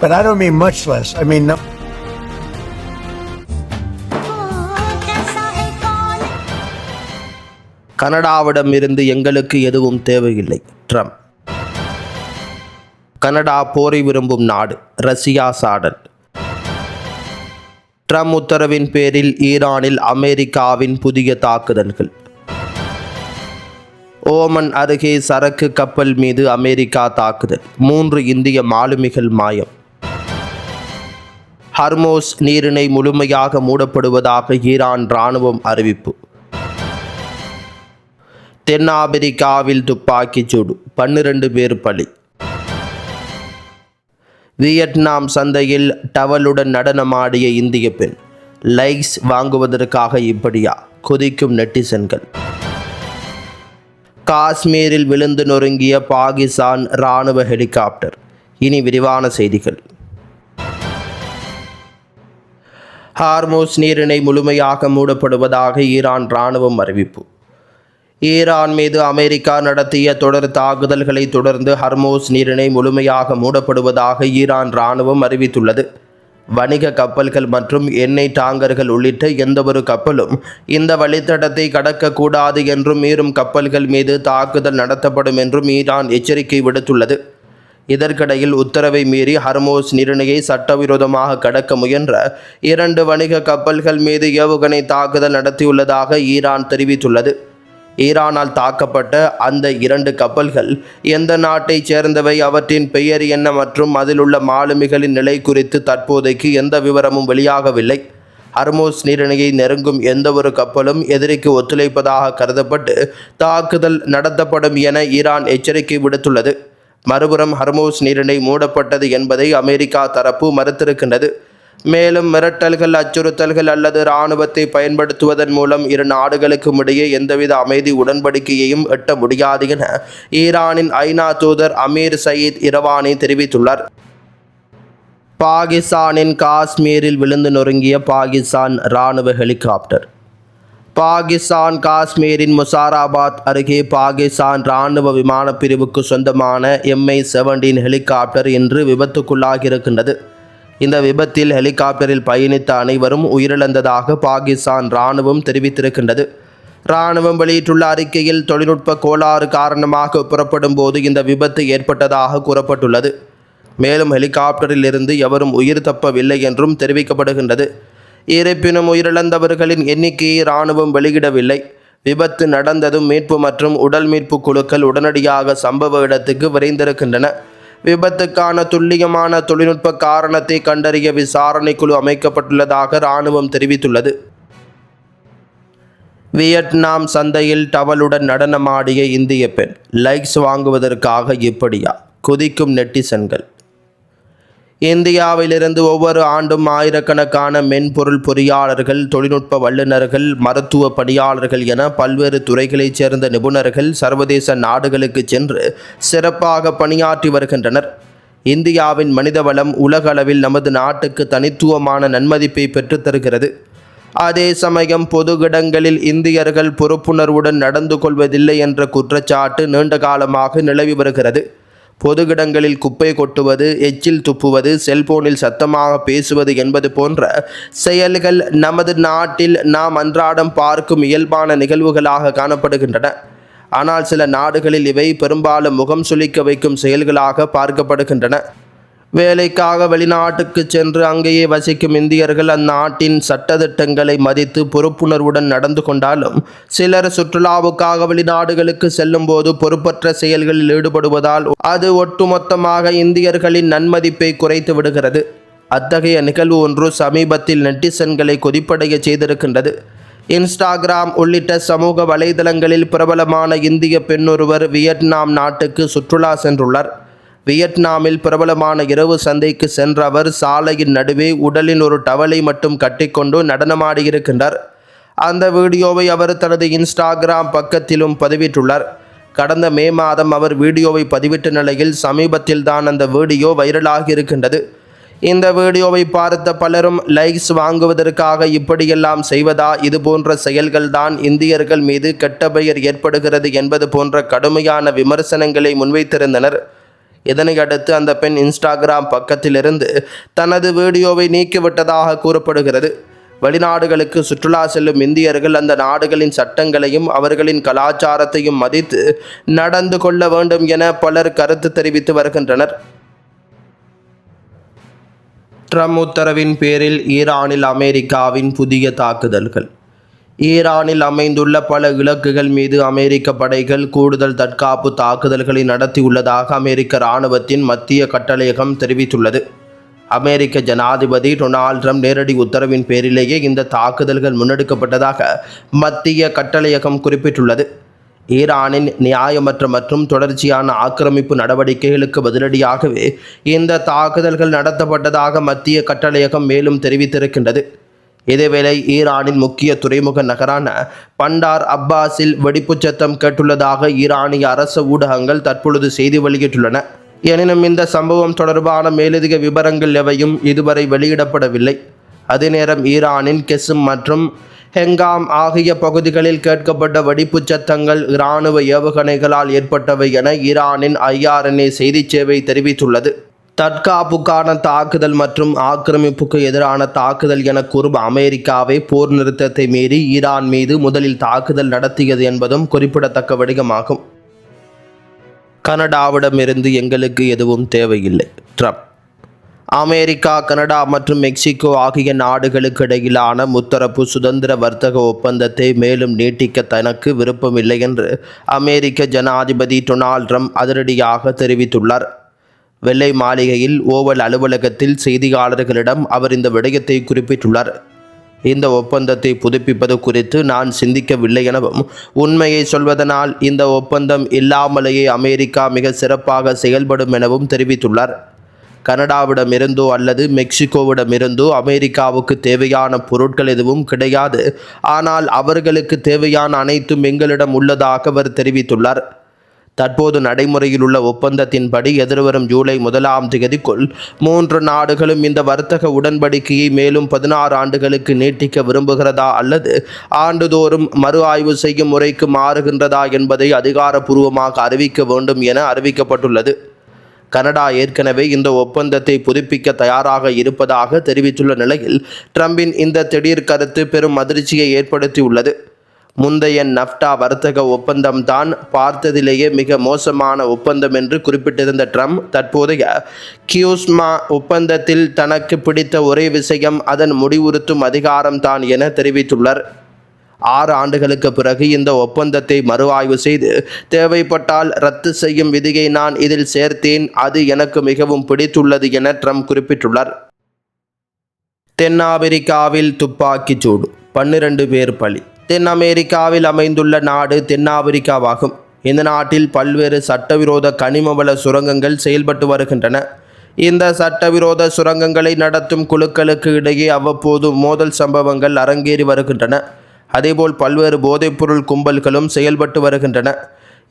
But I don't mean much less. I mean no. கனடாவிடம் இருந்து எங்களுக்கு எதுவும் தேவையில்லை. ட்ரம்ப். கனடா போரை விரும்பும் நாடு. ரஷ்யா சாடல். ட்ரம்ப் உத்தரவின் பேரில் ஈரானில் அமெரிக்காவின் புதிய தாக்குதல்கள். ஓமன் அருகே சரக்கு கப்பல் மீது அமெரிக்கா தாக்குதல். 3 இந்திய மாலுமிகள் மாயம். ஹர்மோஸ் நீரிணை முழுமையாக மூடப்படுவதாக ஈரான் இராணுவம் அறிவிப்பு. தென்னாப்பிரிக்காவில் துப்பாக்கிச் சூடு. 12 பேர் பலி. வியட்நாம் சந்தையில் டவலுடன் நடனமாடிய இந்திய பெண். லைக்ஸ் வாங்குவதற்காக இப்படியா? கொதிக்கும் நெட்டிசன்கள். காஷ்மீரில் விழுந்து நொறுங்கிய பாகிஸ்தான் இராணுவ ஹெலிகாப்டர். இனி விரிவான செய்திகள். ஹார்மோஸ் நீரிணை முழுமையாக மூடப்படுவதாக ஈரான் இராணுவம் அறிவிப்பு. ஈரான் மீது அமெரிக்கா நடத்திய தொடர் தாக்குதல்களை தொடர்ந்து ஹர்மோஸ் நீரிணை முழுமையாக மூடப்படுவதாக ஈரான் இராணுவம் அறிவித்துள்ளது. வணிக கப்பல்கள் மற்றும் எண்ணெய் டாங்கர்கள் உள்ளிட்ட எந்தவொரு கப்பலும் இந்த வழித்தடத்தை கடக்கக்கூடாது என்றும் மீறும் கப்பல்கள் மீது தாக்குதல் நடத்தப்படும் என்றும் ஈரான் எச்சரிக்கை விடுத்துள்ளது. இதற்கிடையில் உத்தரவை மீறி ஹர்மோஸ் நீரிணையை சட்டவிரோதமாக கடக்க முயன்ற 2 வணிக கப்பல்கள் மீது ஏவுகணை தாக்குதல் நடத்தியுள்ளதாக ஈரான் தெரிவித்துள்ளது. ஈரானால் தாக்கப்பட்ட அந்த 2 கப்பல்கள் எந்த நாட்டைச் சேர்ந்தவை, அவற்றின் பெயர் என்ன மற்றும் அதில் உள்ள மாலுமிகளின் நிலை குறித்து தற்போதைக்கு எந்த விவரமும் வெளியாகவில்லை. ஹர்மோஸ் நீரிணையை நெருங்கும் எந்தவொரு கப்பலும் எதிரிக்கு ஒத்துழைப்பதாக கருதப்பட்டு தாக்குதல் நடத்தப்படும் என ஈரான் எச்சரிக்கை விடுத்துள்ளது. மறுபுறம் ஹர்மோஸ் நீரிணை மூடப்பட்டது என்பதை அமெரிக்கா தரப்பு மறுத்திருக்கின்றது. மேலும் மிரட்டல்கள், அச்சுறுத்தல்கள் அல்லது இராணுவத்தை பயன்படுத்துவதன் மூலம் 2 நாடுகளுக்கும் இடையே எந்தவித அமைதி உடன்படிக்கையையும் எட்ட முடியாது என ஈரானின் ஐநா தூதர் அமீர் சயீத் இரவானி தெரிவித்துள்ளார். பாகிஸ்தானின் காஷ்மீரில் விழுந்து நொறுங்கிய பாகிஸ்தான் இராணுவ ஹெலிகாப்டர். பாகிஸ்தான் காஷ்மீரின் முசாராபாத் அருகே பாகிஸ்தான் இராணுவ விமான பிரிவுக்கு சொந்தமான MH17 ஹெலிகாப்டர் இன்று விபத்துக்குள்ளாகியிருக்கின்றது. இந்த விபத்தில் ஹெலிகாப்டரில் பயணித்த அனைவரும் உயிரிழந்ததாக பாகிஸ்தான் இராணுவம் தெரிவித்திருக்கின்றது. இராணுவம் வெளியிட்டுள்ள அறிக்கையில் தொழில்நுட்ப கோளாறு காரணமாக புறப்படும் போது இந்த விபத்து ஏற்பட்டதாக கூறப்பட்டுள்ளது. மேலும் ஹெலிகாப்டரில் இருந்து எவரும் உயிர் தப்பவில்லை என்றும் தெரிவிக்கப்படுகின்றது. இருப்பினும் உயிரிழந்தவர்களின் எண்ணிக்கையை இராணுவம் வெளியிடவில்லை. விபத்து நடந்ததும் மீட்பு மற்றும் உடல் மீட்பு குழுக்கள் உடனடியாக சம்பவ இடத்துக்கு விரைந்திருக்கின்றன. விபத்துக்கான துல்லியமான தொழில்நுட்ப காரணத்தை கண்டறிய விசாரணை குழு அமைக்கப்பட்டுள்ளதாக இராணுவம் தெரிவித்துள்ளது. வியட்நாம் சந்தையில் டவலுடன் நடனமாடிய இந்திய பெண். லைக்ஸ் வாங்குவதற்காக இப்படியா? கொதிக்கும் நெட்டிசன்கள். இந்தியாவிலிருந்து ஒவ்வொரு ஆண்டும் ஆயிரக்கணக்கான மென்பொருள் பொறியாளர்கள், தொழில்நுட்ப வல்லுநர்கள், மருத்துவ பணியாளர்கள் என பல்வேறு துறைகளைச் சேர்ந்த நிபுணர்கள் சர்வதேச நாடுகளுக்கு சென்று சிறப்பாக பணியாற்றி வருகின்றனர். இந்தியாவின் மனிதவளம் உலகளவில் நமது நாட்டுக்கு தனித்துவமான நன்மதிப்பை பெற்றுத்தருகிறது. அதே சமயம் பொது இடங்களில் இந்தியர்கள் பொறுப்புணர்வுடன் நடந்து கொள்வதில்லை என்ற குற்றச்சாட்டு நீண்ட காலமாக நிலவி வருகிறது. பொது இடங்களில் குப்பை கொட்டுவது, எச்சில் துப்புவது, செல்போனில் சத்தமாக பேசுவது என்பது போன்ற செயல்கள் நமது நாட்டில் நாம் அன்றாடம் பார்க்கும் இயல்பான நிகழ்வுகளாக காணப்படுகின்றன. ஆனால் சில நாடுகளில் இவை பெரும்பாலும் முகம் சுளிக்க வைக்கும் செயல்களாக பார்க்கப்படுகின்றன. வேலைக்காக வெளிநாட்டுக்கு சென்று அங்கேயே வசிக்கும் இந்தியர்கள் அந்நாட்டின் சட்டதிட்டங்களை மதித்து பொறுப்புணர்வுடன் நடந்து கொண்டாலும் சிலர் சுற்றுலாவுக்காக வெளிநாடுகளுக்கு செல்லும் போது பொறுப்பற்ற செயல்களில் ஈடுபடுவதால் அது ஒட்டுமொத்தமாக இந்தியர்களின் நன்மதிப்பை குறைத்து விடுகிறது. அத்தகைய நிகழ்வு ஒன்று சமீபத்தில் நெட்டிசன்களை கொதிப்படைய செய்திருக்கின்றது. இன்ஸ்டாகிராம் உள்ளிட்ட சமூக வலைதளங்களில் பிரபலமான இந்திய பெண்ணொருவர் வியட்நாம் நாட்டுக்கு சுற்றுலா சென்றுள்ளார். வியட்நாமில் பிரபலமான இரவு சந்தைக்கு சென்ற அவர் சாலையின் நடுவே உடலின் ஒரு டவலை மட்டும் கட்டிக்கொண்டு நடனமாடியிருக்கின்றார். அந்த வீடியோவை அவர் தனது இன்ஸ்டாகிராம் பக்கத்திலும் பதிவிட்டுள்ளார். கடந்த மே மாதம் அவர் வீடியோவை பதிவிட்ட நிலையில் சமீபத்தில் தான் அந்த வீடியோ வைரலாகி இருக்கின்றது. இந்த வீடியோவை பார்த்த பலரும் லைக்ஸ் வாங்குவதற்காக இப்படியெல்லாம் செய்வதா, இது போன்ற செயல்கள்தான் இந்தியர்கள் மீது கெட்ட பெயர் ஏற்படுகிறது என்பது போன்ற கடுமையான விமர்சனங்களை முன்வைத்திருந்தனர். இதனை அடுத்து அந்த பெண் இன்ஸ்டாகிராம் பக்கத்திலிருந்து தனது வீடியோவை நீக்கிவிட்டதாக கூறப்படுகிறது. வெளிநாடுகளுக்கு சுற்றுலா செல்லும் இந்தியர்கள் அந்த நாடுகளின் சட்டங்களையும் அவர்களின் கலாச்சாரத்தையும் மதித்து நடந்து கொள்ள வேண்டும் என பலர் கருத்து தெரிவித்து வருகின்றனர். ட்ரம்ப் உத்தரவின் பேரில் ஈரானில் அமெரிக்காவின் புதிய தாக்குதல்கள். ஈரானில் அமைந்துள்ள பல இலக்குகள் மீது அமெரிக்க படைகள் கூடுதல் தற்காப்பு தாக்குதல்களை நடத்தியுள்ளதாக அமெரிக்க இராணுவத்தின் மத்திய கட்டளையகம் தெரிவித்துள்ளது. அமெரிக்க ஜனாதிபதி டொனால்ட் ட்ரம்ப் நேரடி உத்தரவின் பேரிலேயே இந்த தாக்குதல்கள் முன்னெடுக்கப்பட்டதாக மத்திய கட்டளையகம் குறிப்பிட்டுள்ளது. ஈரானின் நியாயமற்ற மற்றும் தொடர்ச்சியான ஆக்கிரமிப்பு நடவடிக்கைகளுக்கு பதிலடியாகவே இந்த தாக்குதல்கள் நடத்தப்பட்டதாக மத்திய கட்டளையகம் மேலும் தெரிவித்திருக்கின்றது. இதேவேளை ஈரானின் முக்கிய துறைமுக நகரான பண்டார் அப்பாஸில் வெடிப்புச் சத்தம் கேட்டுள்ளதாக ஈரானிய அரசு ஊடகங்கள் தற்பொழுது செய்தி வெளியிட்டுள்ளன. எனினும் இந்த சம்பவம் தொடர்பான மேலதிக விவரங்கள் எவையும் இதுவரை வெளியிடப்படவில்லை. அதே நேரம் ஈரானின் கெசும் மற்றும் ஹெங்காம் ஆகிய பகுதிகளில் கேட்கப்பட்ட வெடிப்புச் சத்தங்கள் இராணுவ ஏவுகணைகளால் ஏற்பட்டவை என ஈரானின் IRNA செய்தி சேவை தெரிவித்துள்ளது. தற்காப்புக்கான தாக்குதல் மற்றும் ஆக்கிரமிப்புக்கு எதிரான தாக்குதல் என கூறும் அமெரிக்காவை போர் நிறுத்தத்தை மீறி ஈரான் மீது முதலில் தாக்குதல் நடத்தியது என்பதும் குறிப்பிடத்தக்க விடயமாகும். கனடாவிடமிருந்து எங்களுக்கு எதுவும் தேவையில்லை. ட்ரம்ப். அமெரிக்கா, கனடா மற்றும் மெக்சிகோ ஆகிய நாடுகளுக்கு இடையிலான முத்தரப்பு சுதந்திர வர்த்தக ஒப்பந்தத்தை மேலும் நீட்டிக்க தனக்கு விருப்பமில்லை என்று அமெரிக்க ஜனாதிபதி டொனால்ட் ட்ரம்ப் அதிரடியாக தெரிவித்துள்ளார். வெள்ளை மாளிகையில் ஓவல் அலுவலகத்தில் செய்தியாளர்களிடம் அவர் இந்த விடயத்தை குறிப்பிட்டுள்ளார். இந்த ஒப்பந்தத்தை புதுப்பிப்பது குறித்து நான் சிந்திக்கவில்லை எனவும், உண்மையை சொல்வதனால் இந்த ஒப்பந்தம் இல்லாமலேயே அமெரிக்கா மிக சிறப்பாக செயல்படும் எனவும் தெரிவித்துள்ளார். கனடாவிடமிருந்தோ அல்லது மெக்சிகோவிடமிருந்தோ அமெரிக்காவுக்கு தேவையான பொருட்கள் எதுவும் கிடையாது. ஆனால் அவர்களுக்கு தேவையான அனைத்தும் எங்களிடம் உள்ளதாக அவர் தெரிவித்துள்ளார். தற்போது நடைமுறையில் உள்ள ஒப்பந்தத்தின்படி எதிர்வரும் ஜூலை 1ஆம் தேதிக்குள் 3 நாடுகளும் இந்த வர்த்தக உடன்படிக்கையை மேலும் 16 ஆண்டுகளுக்கு நீட்டிக்க விரும்புகிறதா அல்லது ஆண்டுதோறும் மறு ஆய்வு செய்யும் முறைக்கு மாறுகின்றதா என்பதை அதிகாரப்பூர்வமாக அறிவிக்க வேண்டும் என அறிவிக்கப்பட்டுள்ளது. கனடா ஏற்கனவே இந்த ஒப்பந்தத்தை புதுப்பிக்க தயாராக இருப்பதாக தெரிவித்துள்ள நிலையில் ட்ரம்பின் இந்த திடீர் கருத்து பெரும் அதிர்ச்சியை ஏற்படுத்தியுள்ளது. முந்தைய நஃப்டா வர்த்தக ஒப்பந்தம்தான் பார்த்ததிலேயே மிக மோசமான ஒப்பந்தம் என்று குறிப்பிட்டிருந்த ட்ரம்ப் தற்போதைய கியூஸ்மா ஒப்பந்தத்தில் தனக்கு பிடித்த ஒரே விஷயம் அதன் முடிவுறுத்தும் அதிகாரம்தான் என தெரிவித்துள்ளார். 6 ஆண்டுகளுக்கு பிறகு இந்த ஒப்பந்தத்தை மறு ஆய்வு செய்து தேவைப்பட்டால் ரத்து செய்யும் விதியை நான் இதில் சேர்த்தேன். அது எனக்கு மிகவும் பிடித்துள்ளது என ட்ரம்ப் குறிப்பிட்டுள்ளார். தென்னாப்பிரிக்காவில் துப்பாக்கிச் சூடு, 12 பேர் பலி. தென் அமெரிக்காவில் அமைந்துள்ள நாடு தென்னாப்பிரிக்காவாகும். இந்த நாட்டில் பல்வேறு சட்டவிரோத கனிமவள சுரங்கங்கள் செயல்பட்டு வருகின்றன. இந்த சட்டவிரோத சுரங்கங்களை நடத்தும் குழுக்களுக்கு இடையே அவ்வப்போது மோதல் சம்பவங்கள் அரங்கேறி வருகின்றன. அதேபோல் பல்வேறு போதைப்பொருள் கும்பல்களும் செயல்பட்டு வருகின்றன.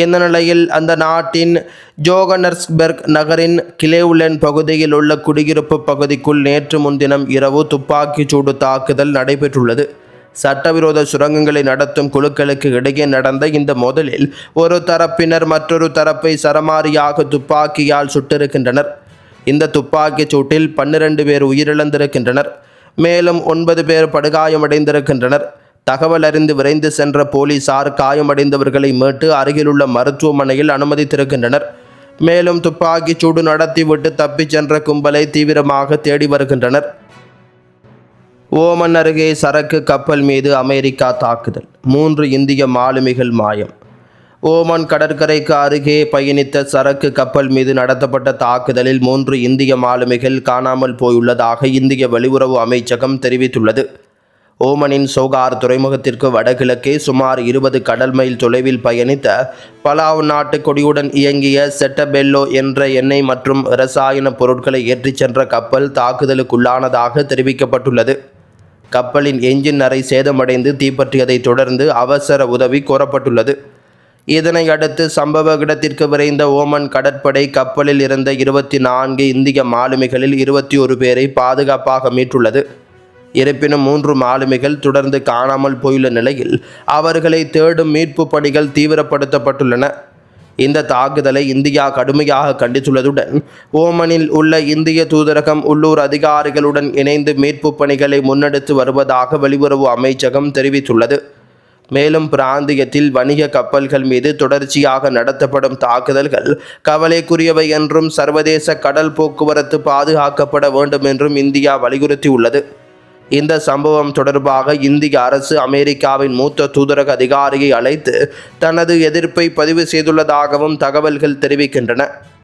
இந்த நிலையில் அந்த நாட்டின் ஜோகன்னஸ்பர்க் நகரின் கிளேவ்லேண்ட் பகுதியில் உள்ள குடியிருப்பு பகுதிக்குள் நேற்று முன்தினம் இரவு துப்பாக்கிச் சூடு தாக்குதல் நடைபெற்றுள்ளது. சட்டவிரோத சுரங்கங்களை நடத்தும் குழுக்களுக்கு இடையே நடந்த இந்த மோதலில் ஒரு தரப்பினர் மற்றொரு தரப்பை சரமாரியாக துப்பாக்கியால் சுட்டிருக்கின்றனர். இந்த துப்பாக்கிச் சூட்டில் 12 பேர் உயிரிழந்திருக்கின்றனர். மேலும் 9 பேர் படுகாயமடைந்திருக்கின்றனர். தகவல் அறிந்து விரைந்து சென்ற போலீசார் காயமடைந்தவர்களை மீட்டு அருகிலுள்ள மருத்துவமனையில் அனுமதித்திருக்கின்றனர். மேலும் துப்பாக்கிச் சூடு நடத்திவிட்டு தப்பிச் சென்ற கும்பலை தீவிரமாக தேடி வருகின்றனர். ஓமன் அருகே சரக்கு கப்பல் மீது அமெரிக்கா தாக்குதல், 3 இந்திய மாலுமிகள் மாயம். ஓமன் கடற்கரைக்கு அருகே பயணித்த சரக்கு கப்பல் மீது நடத்தப்பட்ட தாக்குதலில் 3 இந்திய மாலுமிகள் காணாமல் போயுள்ளதாக இந்திய வெளியுறவு அமைச்சகம் தெரிவித்துள்ளது. ஓமனின் சோகார் துறைமுகத்திற்கு வடகிழக்கே சுமார் 20 கடல் மைல் தொலைவில் பயணித்த பலாவ் நாட்டு கொடியுடன் இயங்கிய செட்டபெல்லோ என்ற எண்ணெய் மற்றும் இரசாயன பொருட்களை ஏற்றிச் சென்ற கப்பல் தாக்குதலுக்குள்ளானதாக தெரிவிக்கப்பட்டுள்ளது. கப்பலின் என்ஜின் அறை சேதமடைந்து தீப்பற்றியதைத் தொடர்ந்து அவசர உதவி கோரப்பட்டுள்ளது. இதனை அடுத்து சம்பவ இடத்திற்கு விரைந்த ஓமன் கடற்படை கப்பலில் இருந்த 24 இந்திய மாலுமிகளில் 21 பேரை பாதுகாப்பாக மீட்டுள்ளது. இருப்பினும் 3 மாலுமிகள் தொடர்ந்து காணாமல் போயுள்ள நிலையில் அவர்களை தேடும் மீட்பு பணிகள் தீவிரப்படுத்தப்பட்டுள்ளன. இந்த தாக்குதலை இந்தியா கடுமையாக கண்டித்துள்ளதுடன் ஓமனில் உள்ள இந்திய தூதரகம் உள்ளூர் அதிகாரிகளுடன் இணைந்து மீட்பு பணிகளை முன்னெடுத்து வருவதாக வெளியுறவு அமைச்சகம் தெரிவித்துள்ளது. மேலும் பிராந்தியத்தில் வணிக கப்பல்கள் மீது தொடர்ச்சியாக நடத்தப்படும் தாக்குதல்கள் கவலைக்குரியவை என்றும் சர்வதேச கடல் போக்குவரத்து பாதுகாக்கப்பட வேண்டும் என்றும் இந்தியா வலியுறுத்தியுள்ளது. இந்த சம்பவம் தொடர்பாக இந்திய அரசு அமெரிக்காவின் மூத்த தூதரக அதிகாரியை அழைத்து தனது எதிர்ப்பை பதிவு செய்துள்ளதாகவும் தகவல்கள் தெரிவிக்கின்றன.